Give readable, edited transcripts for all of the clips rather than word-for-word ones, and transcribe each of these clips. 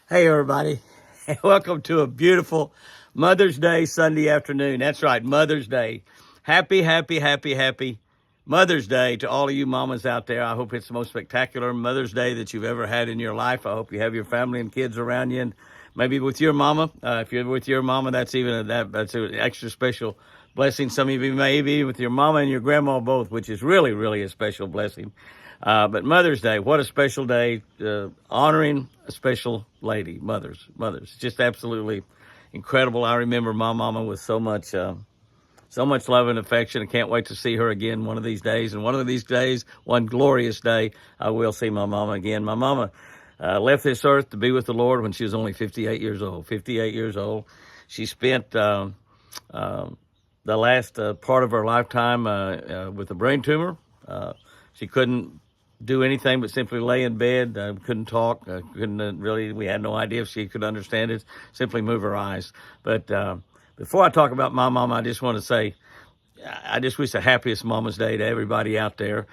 Hey, everybody. Welcome to a beautiful Mother's Day Sunday afternoon. That's right, Mother's Day. Happy, happy, happy, happy Mother's Day to all of you mamas out there. I hope it's the most spectacular Mother's Day that you've ever had in your life. I hope you have your family and kids around you, and maybe with your mama. If you're with your mama, that's that's an extra special blessing. Some of you may be with your mama and your grandma both, which is really, really a special blessing. But Mother's Day, what a special day, honoring a special lady, mothers, just absolutely incredible. I remember my mama with so much love and affection. I can't wait to see her again one of these days. And one of these days, one glorious day, I will see my mama again. My mama left this earth to be with the Lord when she was only 58 years old. 58 years old. She spent the last part of her lifetime with a brain tumor. She couldn't do anything but simply lay in bed, couldn't talk, we had no idea if she could understand it, simply move her eyes. But before I talk about my mom, I just want to say, I just wish the happiest Mama's Day to everybody out there.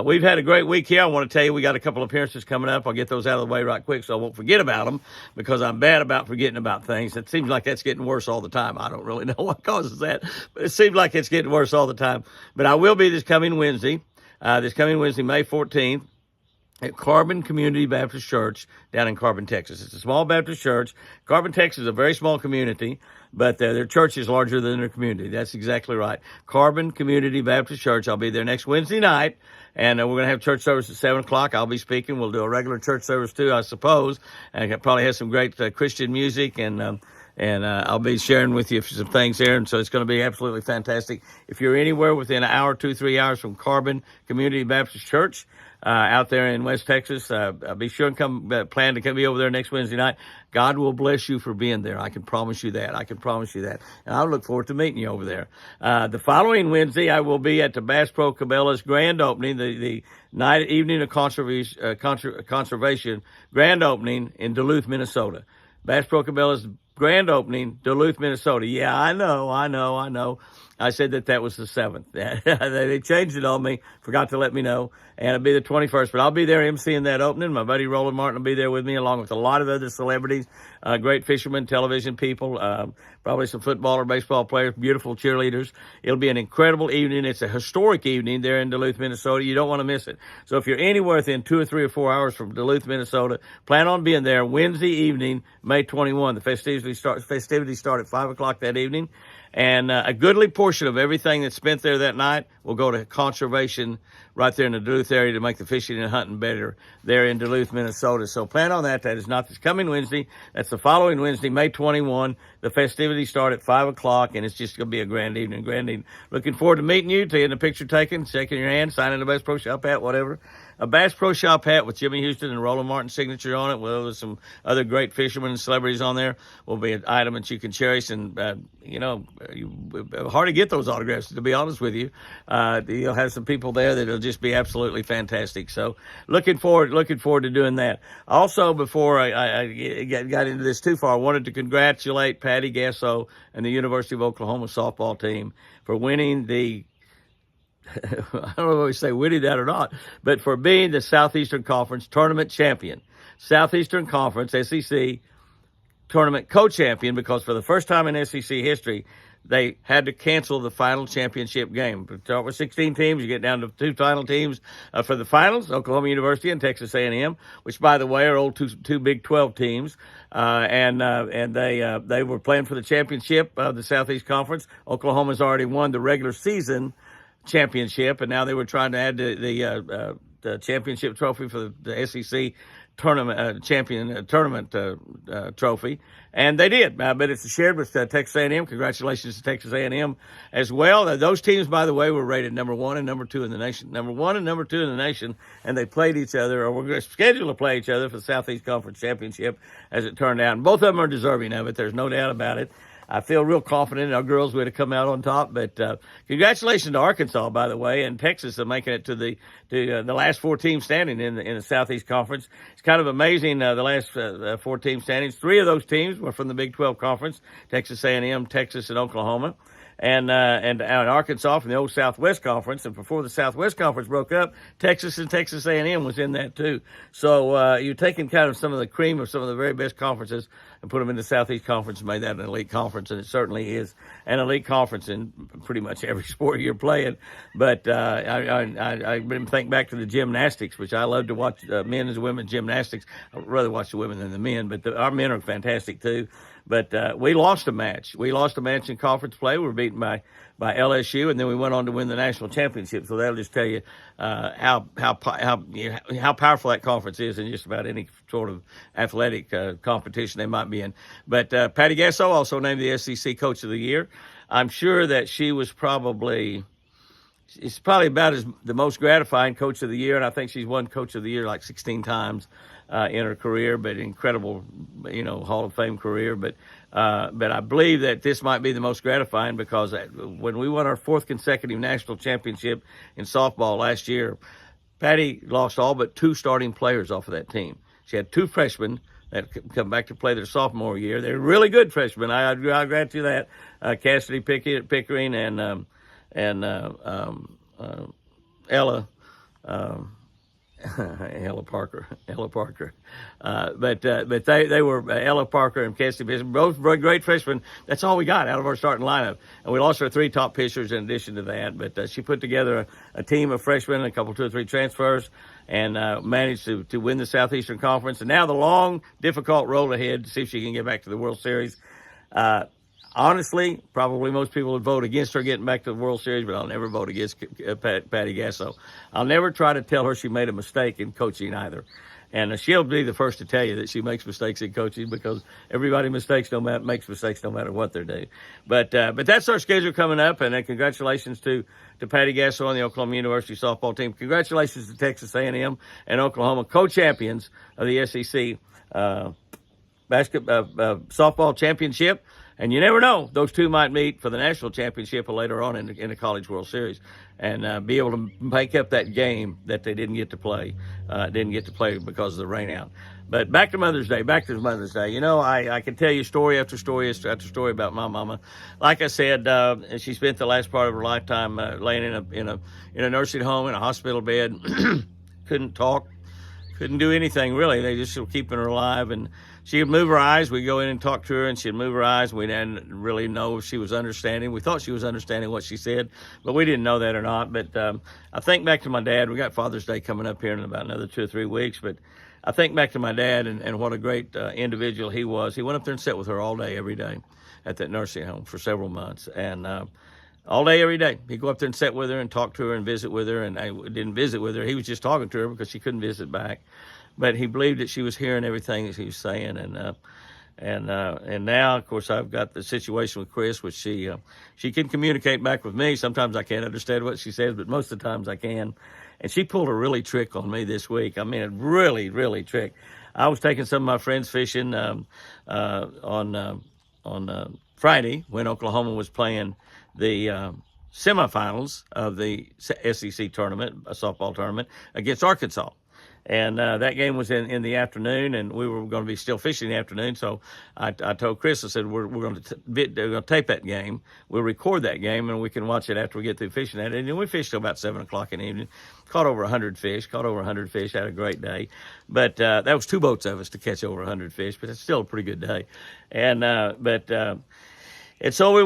We've had a great week here. I want to tell you, we got a couple of appearances coming up. I'll get those out of the way right quick so I won't forget about them, because I'm bad about forgetting about things. It seems like that's getting worse all the time. I don't really know what causes that, but it seems like it's getting worse all the time. But I will be this coming Wednesday, May 14th, at Carbon Community Baptist Church down in Carbon, Texas. It's a small Baptist church. Carbon, Texas is a very small community, but their church is larger than their community. That's exactly right. Carbon Community Baptist Church. I'll be there next Wednesday night, and we're going to have church service at 7 o'clock. I'll be speaking. We'll do a regular church service too, I suppose, and it probably has some great Christian music, and I'll be sharing with you some things there, and so it's going to be absolutely fantastic. If you're anywhere within an hour, 2-3 hours from Carbon Community Baptist Church, out there in West Texas, be sure and plan to be over there next Wednesday night. God will bless you for being there. I can promise you that. And I look forward to meeting you over there. The following Wednesday, I will be at the Bass Pro Cabela's grand opening, the evening of conservation grand opening in Duluth, Minnesota. Bass Pro Cabela's grand opening, Duluth, Minnesota. Yeah, I know. I said that was the 7th. They changed it on me, forgot to let me know, and it'll be the 21st. But I'll be there emceeing that opening. My buddy Roland Martin will be there with me, along with a lot of other celebrities, great fishermen, television people, probably some football or baseball players, beautiful cheerleaders. It'll be an incredible evening. It's a historic evening there in Duluth, Minnesota. You don't want to miss it. So if you're anywhere within 2 or 3 or 4 hours from Duluth, Minnesota, plan on being there Wednesday evening, May 21. The festivities start at 5 o'clock that evening. And a goodly portion of everything that's spent there that night will go to conservation right there in the Duluth area to make the fishing and hunting better there in Duluth, Minnesota. So plan on that. That is not this coming Wednesday. That's the following Wednesday, May 21. The festivities start at 5 o'clock, and it's just going to be a grand evening. Looking forward to meeting you, to getting a picture taken, shaking your hand, signing the Bass Pro Shop hat, whatever. A Bass Pro Shop hat with Jimmy Houston and Roland Martin's signature on it, with some other great fishermen and celebrities on there, will be an item that you can cherish. And, hard to get those autographs, to be honest with you. You'll have some people there that'll just be absolutely fantastic. So looking forward to doing that. Also, before I got into this too far, I wanted to congratulate Patty Gasso and the University of Oklahoma softball team for winning the I don't know if we say winning that or not, but for being the Southeastern Conference tournament champion. Southeastern Conference, SEC, tournament co-champion, because for the first time in SEC history, they had to cancel the final championship game. Start with 16 teams, you get down to 2 final teams for the finals, Oklahoma University and Texas A&M, which, by the way, are old two Big 12 teams. And they were playing for the championship of the Southeast Conference. Oklahoma's already won the regular season championship, and now they were trying to add the championship trophy for the SEC tournament tournament trophy, and they did. But it's shared with Texas A&M. Congratulations to Texas A&M as well. Those teams, by the way, were rated number 1 and number 2 in the nation. Number 1 and number 2 in the nation, and they played each other, or were scheduled to play each other for the Southeast Conference Championship, as it turned out. And both of them are deserving of it. There's no doubt about it. I feel real confident our girls would have come out on top. But congratulations to Arkansas, by the way, and Texas of making it to the last 4 teams standing in the Southeast Conference. It's kind of amazing, the last 4 team standings. 3 of those teams were from the Big 12 Conference: Texas A&M, Texas, and Oklahoma. and Arkansas from the old Southwest Conference. And before the Southwest Conference broke up, Texas and Texas A&M was in that too. So you're taking kind of some of the cream of some of the very best conferences and put them in the Southeast Conference and made that an elite conference. And it certainly is an elite conference in pretty much every sport you're playing. But I think back to the gymnastics, which I love to watch, men and women's gymnastics. I'd rather watch the women than the men, but our men are fantastic too. But we lost a match. We lost a match in conference play. We were beaten by LSU, and then we went on to win the national championship. So that'll just tell you how powerful that conference is in just about any sort of athletic competition they might be in. But Patty Gasso also named the SEC Coach of the Year. I'm sure that she was probably. It's probably about the most gratifying Coach of the Year, and I think she's won Coach of the Year like 16 times in her career, but incredible, Hall of Fame career. But I believe that this might be the most gratifying because when we won our 4th consecutive national championship in softball last year, Patty lost all but 2 starting players off of that team. She had 2 freshmen that come back to play their sophomore year. They're really good freshmen. I'll grant you that. Cassidy Pickering and Ella Parker. But they were Ella Parker and Cassidy Pickering, both great freshmen. That's all we got out of our starting lineup, and we lost our 3 top pitchers in addition to that. But she put together a team of freshmen, a couple, 2 or 3 transfers, and managed to win the Southeastern Conference. And now the long, difficult road ahead to see if she can get back to the World Series. Honestly, probably most people would vote against her getting back to the World Series, but I'll never vote against Patty Gasso. I'll never try to tell her she made a mistake in coaching either. And she'll be the first to tell you that she makes mistakes in coaching because everybody makes mistakes no matter what they're doing. But that's our schedule coming up, and congratulations to Patty Gasso and the Oklahoma University softball team. Congratulations to Texas A&M and Oklahoma, co-champions of the SEC softball championship. And you never know; those two might meet for the national championship or later on in the College World Series, and be able to make up that game that they didn't get to play because of the rain out. But back to Mother's Day. I can tell you story after story after story about my mama. Like I said, she spent the last part of her lifetime laying in a nursing home in a hospital bed. Couldn't talk, couldn't do anything really. They just were keeping her alive, and she would move her eyes. We'd go in and talk to her, and she'd move her eyes. We didn't really know if she was understanding. We thought she was understanding what she said, but we didn't know that or not. But I think back to my dad. We got Father's Day coming up here in about another 2 or 3 weeks. But I think back to my dad and what a great individual he was. He went up there and sat with her all day, every day at that nursing home for several months. And all day, every day. He'd go up there and sit with her and talk to her and visit with her. And I didn't visit with her. He was just talking to her because she couldn't visit back. But he believed that she was hearing everything that he was saying, and now, of course, I've got the situation with Chris, which she can communicate back with me. Sometimes I can't understand what she says, but most of the times I can. And she pulled a really trick on me this week. I mean, a really, really trick. I was taking some of my friends fishing on Friday when Oklahoma was playing the semifinals of the SEC tournament, a softball tournament, against Arkansas. And that game was in the afternoon, and we were going to be still fishing in the afternoon. So I told Chris, I said, we're going to tape that game. We'll record that game, and we can watch it after we get through fishing at it. And we fished till about 7 o'clock in the evening. Caught over 100 fish. Had a great day. But that was 2 boats of us to catch over 100 fish, but it's still a pretty good day. And so we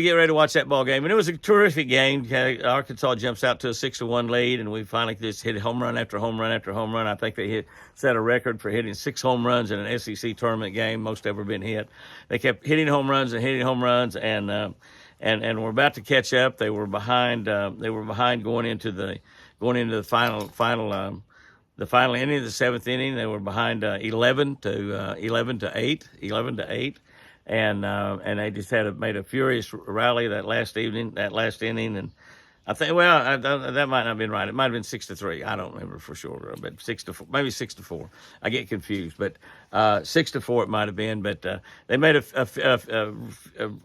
get ready to watch that ball game, and it was a terrific game. Arkansas jumps out to a 6-1 lead, and we finally just hit home run after home run after home run. I think they set a record for hitting 6 home runs in an SEC tournament game, most ever been hit. They kept hitting home runs, and we're about to catch up. They were behind. They were behind going into the final inning of the 7th inning. They were behind 11 to 8. And they just made a furious rally that last inning, and I think that might not have been right. It might have been 6-3. I don't remember for sure, but 6-4, maybe 6-4. I get confused, but 6-4 it might have been. But they made a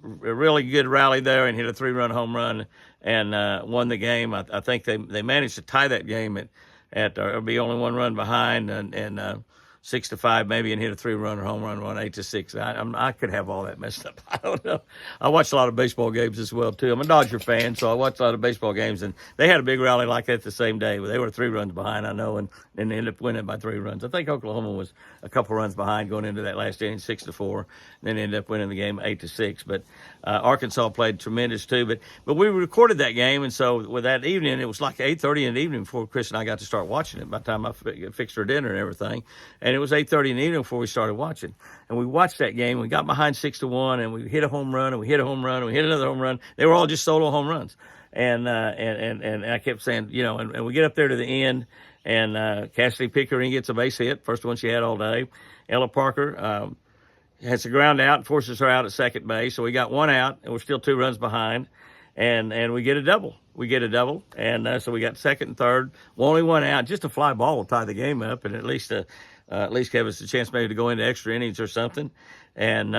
really good rally there and hit a 3-run home run and won the game. I think they managed to tie that game at or be only 1 run behind and 6-5 maybe, and hit a 3-run or home run, 8-6. I could have all that messed up. I don't know. I watched a lot of baseball games as well too. I'm a Dodger fan, so I watched a lot of baseball games, and they had a big rally like that the same day. They were 3 runs behind, I know, and they ended up winning by 3 runs. I think Oklahoma was a couple runs behind going into that last inning, 6-4, and then ended up winning the game 8-6. But Arkansas played tremendous too. But we recorded that game, and so with that evening, it was like 8:30 in the evening before Chris and I got to start watching it. By the time I fixed her dinner and everything, and it was 8:30 in the evening before we started watching. And we watched that game. We got behind 6-1, and we hit a home run, and we hit a home run, and we hit another home run. They were all just solo home runs. And I kept saying, and we get up there to the end, and Cassidy Pickering gets a base hit, first one she had all day. Ella Parker has a ground out and forces her out at second base. So we got 1 out, and we're still 2 runs behind, and we get a double. And so we got second and third, only 1 out. Just a fly ball will tie the game up, and at least give us a chance maybe to go into extra innings or something. And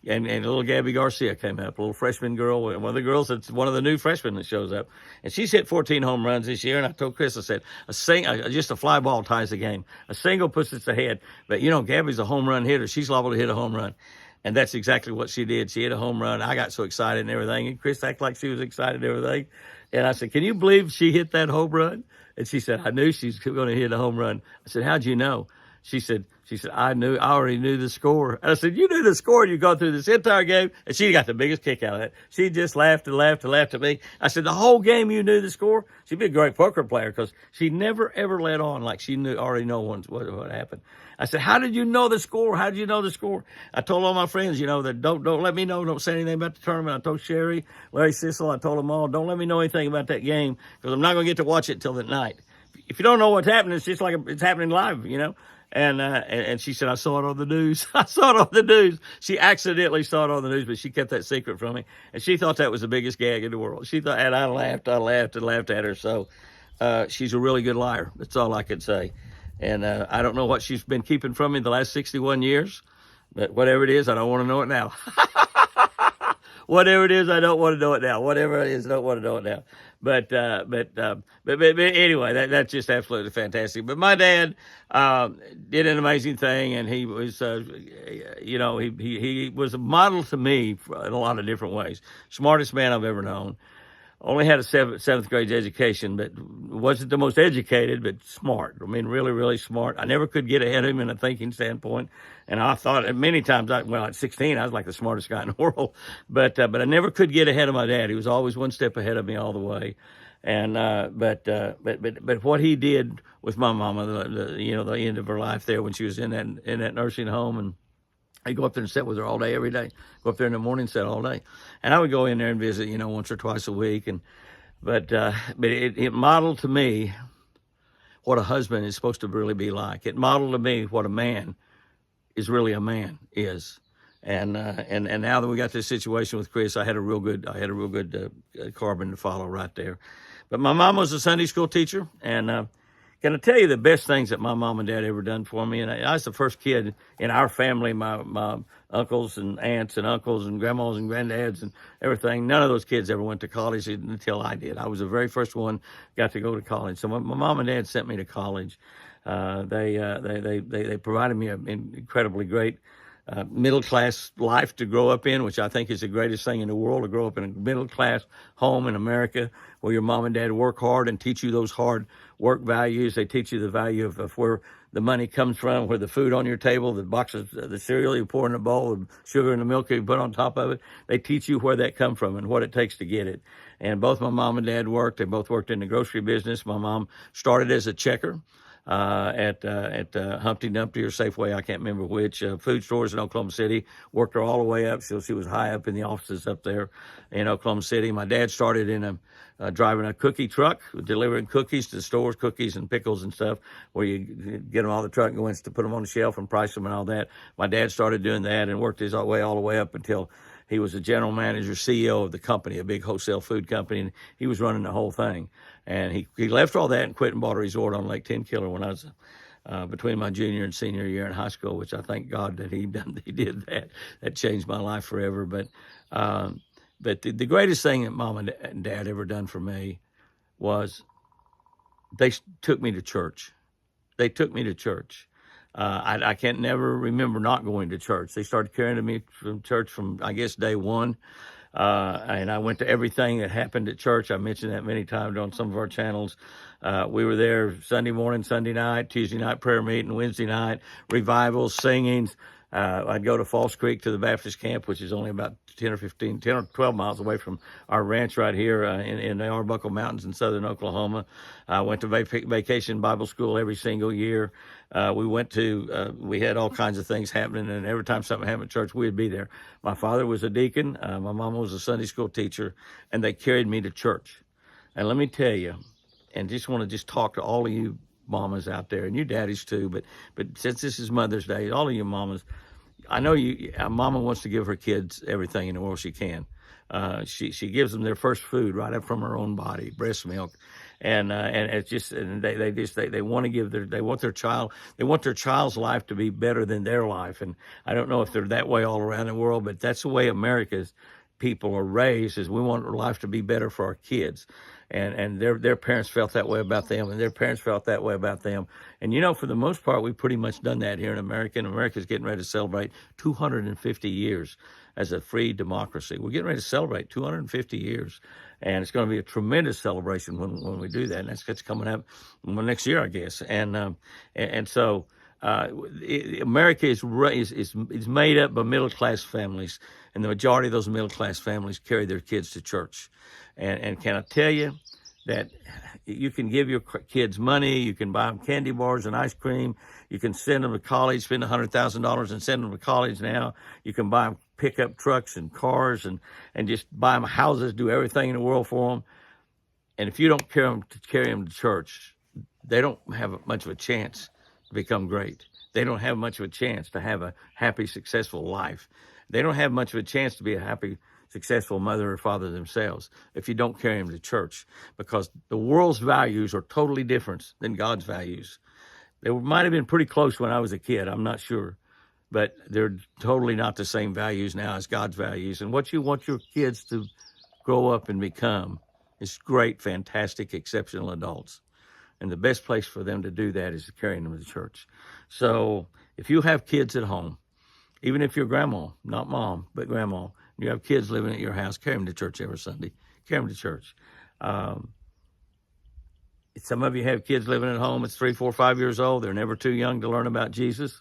little Gabby Garcia came up, a little freshman girl, one of the girls that's one of the new freshmen that shows up. And she's hit 14 home runs this year. And I told Chris, I said, just a fly ball ties the game. A single puts us ahead. But, Gabby's a home run hitter. She's liable to hit a home run. And that's exactly what she did. She hit a home run. I got so excited and everything. And Chris acted like she was excited and everything. And I said, can you believe she hit that home run? And she said, I knew she's going to hit a home run. I said, how'd you know? She said, I already knew the score. And I said, you knew the score, you go through this entire game? And she got the biggest kick out of it. She just laughed and laughed and laughed at me. I said, the whole game you knew the score? She'd be a great poker player because she never, ever let on like she already know what happened. I said, how did you know the score? How did you know the score? I told all my friends, that don't let me know. Don't say anything about the tournament. I told Sherry, Larry Sissel, I told them all, don't let me know anything about that game because I'm not going to get to watch it till that night. If you don't know what's happening, it's just like it's happening live, And she said, I saw it on the news. I saw it on the news. She accidentally saw it on the news, but she kept that secret from me. And she thought that was the biggest gag in the world. She thought, and I laughed and laughed at her. So she's a really good liar. That's all I could say. And I don't know what she's been keeping from me the last 61 years, but whatever it is, I don't want to know it now. Whatever it is, I don't want to know it now. Whatever it is, I don't want to know it now. But anyway, that's just absolutely fantastic. But my dad did an amazing thing, and he was, he was a model to me in a lot of different ways. Smartest man I've ever known. Only had a seventh grade education, but wasn't the most educated, but smart. I mean, really, really smart. I never could get ahead of him in a thinking standpoint. And I thought many times, at 16, I was like the smartest guy in the world. But I never could get ahead of my dad. He was always one step ahead of me all the way. And but what he did with my mama, the end of her life there when she was in that nursing home, and I'd go up there and sit with her all day, every day. Go up there in the morning, sit all day. And I would go in there and visit, once or twice a week. But it modeled to me what a husband is supposed to really be like. It modeled to me what a man is really a man is. And now that we got this situation with Chris, I had a real good carbon to follow right there. But my mom was a Sunday school teacher, and can I tell you the best things that my mom and dad ever done for me? And I was the first kid in our family, my uncles and aunts and uncles and grandmas and granddads and everything. None of those kids ever went to college until I did. I was the very first one got to go to college. So when my mom and dad sent me to college, they provided me an incredibly great middle-class life to grow up in, which I think is the greatest thing in the world, to grow up in a middle-class home in America where your mom and dad work hard and teach you those hard work values. They teach you the value of where the money comes from, where the food on your table, the boxes, the cereal you pour in a bowl, the sugar and the milk you put on top of it. They teach you where that comes from and what it takes to get it. And both my mom and dad worked. They both worked in the grocery business. My mom started as a checker at Humpty Dumpty or Safeway, I can't remember which, food stores in Oklahoma City. Worked her all the way up, so she was high up in the offices up there in Oklahoma City. My dad started in driving a cookie truck, delivering cookies to stores, cookies and pickles and stuff, where you get them out of the truck and go in to put them on the shelf and price them and all that. My dad started doing that and worked his way all the way up until he was a general manager, CEO of the company, a big wholesale food company, and he was running the whole thing. And he left all that and quit and bought a resort on Lake Tenkiller when I was between my junior and senior year in high school, which I thank God that he did that. That changed my life forever. But the greatest thing that Mom and Dad ever done for me was they took me to church. They took me to church. I can't never remember not going to church. They started carrying me from church from, I guess, day one. And I went to everything that happened at church. I mentioned that many times on some of our channels. We were there Sunday morning, Sunday night, Tuesday night prayer meeting, Wednesday night, revivals, singings. I'd go to Falls Creek to the Baptist camp, which is only about 10 or 12 miles away from our ranch right here in the Arbuckle Mountains in southern Oklahoma. I went to vacation Bible school every single year. We had all kinds of things happening, and every time something happened at church, we'd be there. My father was a deacon. My mama was a Sunday school teacher, and they carried me to church. And let me tell you, and just want to talk to all of you mamas out there, and you daddies too, but since this is Mother's Day, all of you mamas, I know a mama wants to give her kids everything in the world she can. She gives them their first food right up from her own body, breast milk, and it's just, and they want to they want their child's life to be better than their life. And I don't know if they're that way all around the world, but that's the way America's people are raised, is we want our life to be better for our kids. And their parents felt that way about them, and their parents felt that way about them. And, for the most part, we've pretty much done that here in America. And America's getting ready to celebrate 250 years as a free democracy. We're getting ready to celebrate 250 years. And it's going to be a tremendous celebration when we do that. And that's coming up next year, I guess. And so America is made up by middle-class families. And the majority of those middle-class families carry their kids to church. And can I tell you that you can give your kids money, you can buy them candy bars and ice cream, you can send them to college, spend $100,000 and send them to college now. You can buy them pickup trucks and cars and just buy them houses, do everything in the world for them. And if you don't carry them to church, they don't have much of a chance to become great. They don't have much of a chance to have a happy, successful life. They don't have much of a chance to be a happy, successful mother or father themselves if you don't carry them to church, because the world's values are totally different than God's values. They might have been pretty close when I was a kid, I'm not sure, but they're totally not the same values now as God's values. And what you want your kids to grow up and become is great, fantastic, exceptional adults. And the best place for them to do that is carrying them to church. So if you have kids at home, even if you're grandma, not mom, but grandma, you have kids living at your house, carry them to church every Sunday. Carry them to church. Some of you have kids living at home. It's 3, 4, 5 years old. They're never too young to learn about Jesus.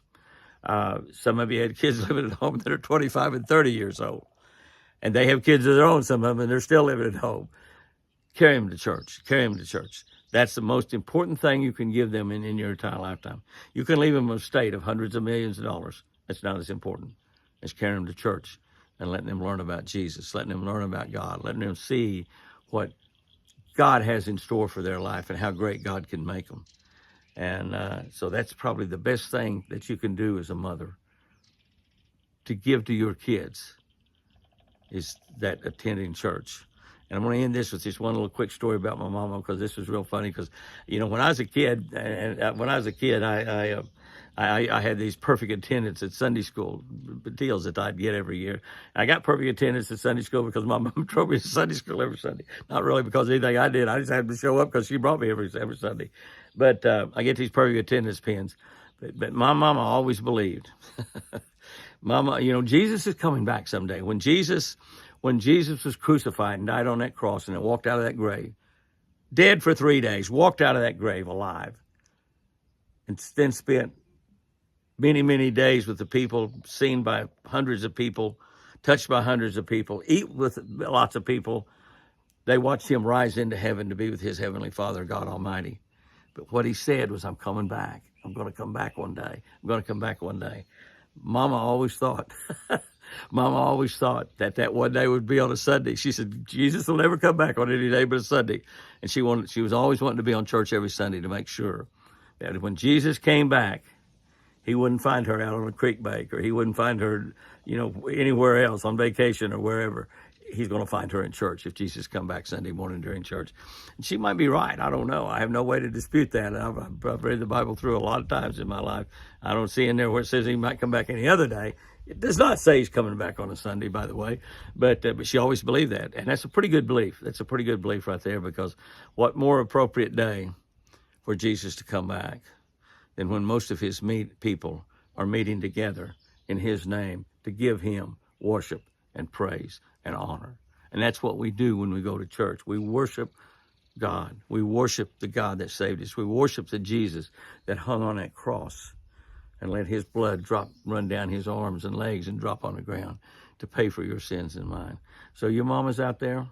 Some of you had kids living at home that are 25 and 30 years old. And they have kids of their own, some of them, and they're still living at home. Carry them to church. Carry them to church. That's the most important thing you can give them in your entire lifetime. You can leave them a estate of hundreds of millions of dollars. That's not as important as carrying them to church and letting them learn about Jesus, letting them learn about God, letting them see what God has in store for their life and how great God can make them. And so that's probably the best thing that you can do as a mother, to give to your kids, is that attending church. And I'm going to end this with just one little quick story about my mama, because this was real funny. Because, when I was a kid, I had these perfect attendance at Sunday school deals that I'd get every year. I got perfect attendance at Sunday school because my mom drove me to Sunday school every Sunday. Not really because of anything I did. I just had to show up because she brought me every Sunday. But I get these perfect attendance pins. But my mama always believed, Mama, Jesus is coming back someday. When Jesus was crucified and died on that cross and then walked out of that grave, dead for 3 days, walked out of that grave alive, and then spent many, many days with the people, seen by hundreds of people, touched by hundreds of people, eat with lots of people. They watched him rise into heaven to be with his heavenly Father, God Almighty. But what he said was, I'm coming back. I'm going to come back one day. I'm going to come back one day. Mama always thought that one day would be on a Sunday. She said, Jesus will never come back on any day but a Sunday. And she was always wanting to be on church every Sunday to make sure that when Jesus came back, he wouldn't find her out on a creek bank, or he wouldn't find her, anywhere else on vacation or wherever. He's going to find her in church if Jesus come back Sunday morning during church. And she might be right. I don't know. I have no way to dispute that. I've read the Bible through a lot of times in my life. I don't see in there where it says he might come back any other day. It does not say he's coming back on a Sunday, by the way. But she always believed that. And that's a pretty good belief. That's a pretty good belief right there, because what more appropriate day for Jesus to come back than when most of his people are meeting together in his name to give him worship and praise and honor. And that's what we do when we go to church. We worship God. We worship the God that saved us. We worship the Jesus that hung on that cross and let his blood run down his arms and legs and drop on the ground to pay for your sins and mine. So you mamas out there,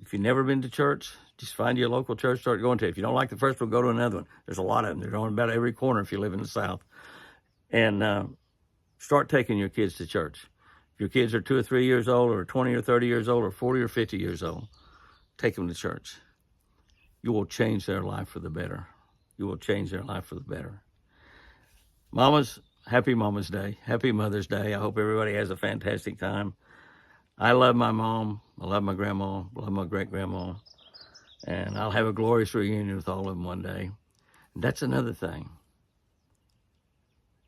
if you've never been to church, just find you a local church, start going to it. If you don't like the first one, go to another one. There's a lot of them. They're on about every corner if you live in the South. And start taking your kids to church. If your kids are 2 or 3 years old, or 20 or 30 years old, or 40 or 50 years old, take them to church. You will change their life for the better. You will change their life for the better. Mamas, happy Mama's Day. Happy Mother's Day. I hope everybody has a fantastic time. I love my mom. I love my grandma. I love my great-grandma. And I'll have a glorious reunion with all of them one day. And that's another thing.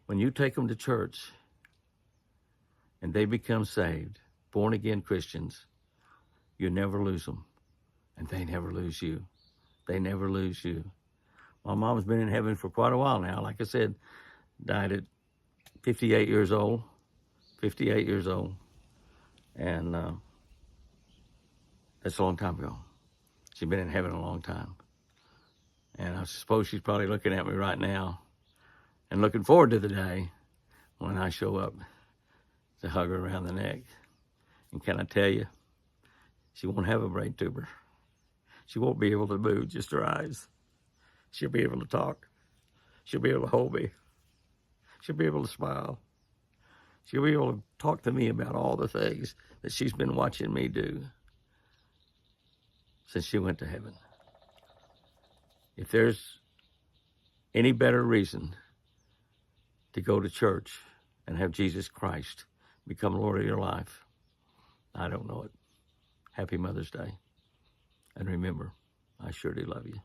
When you take them to church and they become saved, born-again Christians, you never lose them. And they never lose you. They never lose you. My mom's been in heaven for quite a while now. Like I said, died at 58 years old. 58 years old. And that's a long time ago. She's been in heaven a long time. And I suppose she's probably looking at me right now and looking forward to the day when I show up to hug her around the neck. And can I tell you, she won't have a brain tumor. She won't be able to move, just her eyes. She'll be able to talk. She'll be able to hold me. She'll be able to smile. She'll be able to talk to me about all the things that she's been watching me do since she went to heaven. If there's any better reason to go to church and have Jesus Christ become Lord of your life, I don't know it. Happy Mother's Day. And remember, I sure do love you.